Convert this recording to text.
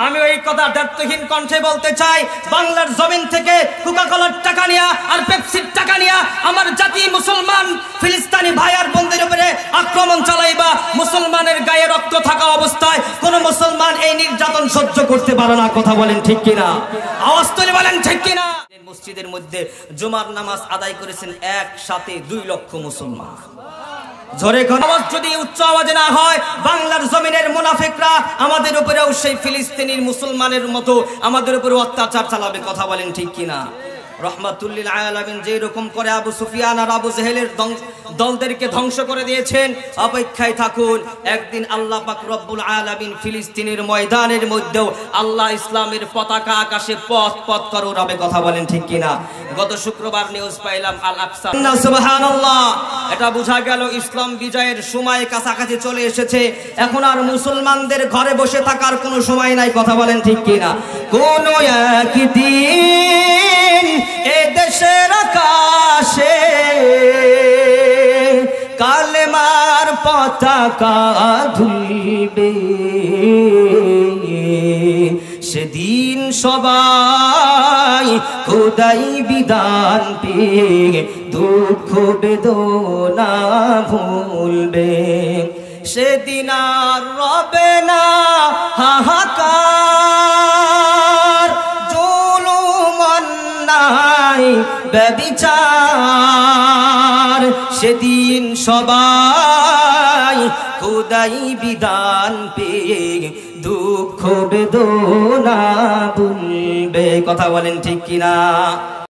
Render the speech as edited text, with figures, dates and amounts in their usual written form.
আমি ওই কথা দ্ব্যর্থহীন কণ্ঠে বলতে চাই, বাংলার জমিন থেকে কোকাকোলার টাকা নিয়া আর পেপসির টাকা নিয়া আমার জাতি মুসলমান ফিলিস্তিনি ভাই আর বোনদের উপরে আক্রমণ চালাইবা, মুসলমানের গায়ে রক্ত থাকা অবস্থায় কোন মুসলমান এই নির্যাতন সহ্য করতে পারে না। কথা বলেন ঠিক কিনা? আওয়াজ তুলে বলেন ঠিক কিনা? মসজিদের মধ্যে জুমার নামাজ আদায় করেছেন একসাথে 2 লক্ষ মুসলমান। জোরে আওয়াজ যদি উচ্চ আওয়াজে না হয়, বাংলার জমিনের মুনাফিকরা আমাদের উপরেও সেই ফিলিস্তিনির মুসলমানের মতো আমাদের উপরে অত্যাচার চালাবে। কথা বলেন ঠিক কিনা? রহমাতুল্লিল আলামিন যে রকম করে আবু সুফিয়ান আর আবু জেহেলের দলদেরকে ধ্বংস করে দিয়েছেন, অপেক্ষায় থাকুন একদিন আল্লাহ পাক রব্বুল আলামিন ফিলিস্তিনের ময়দানের মধ্যেও আল্লাহ ইসলামের পতাকা আকাশে পথ পথ করে উড়াবে। কথা বলেন ঠিক কিনা? গত শুক্রবার নিউজ পাইলাম আল আকসা, সুবহানাল্লাহ, এটা বোঝা গেল ইসলাম বিজয়ের সময় কাছাকাছি চলে এসেছে। এখন আর মুসলমানদের ঘরে বসে থাকার কোনো সময় নাই। কথা বলেন ঠিক কিনা? কোন একদিন এ দেশের আকাশে কালেমার পতাকা দুলবে, সেদিন সবাই খোদাই বিধান পেয়ে দুঃখ বেদনা ভুলবে। সেদিন আর রবে না হাহাকার, জুলুম অন্যায় ব্যভিচার, সেদিন সবাই খোদাই বিধান পেয়ে দুঃখ বেদনা ভুলবে। কথা বলেন ঠিক কিনা?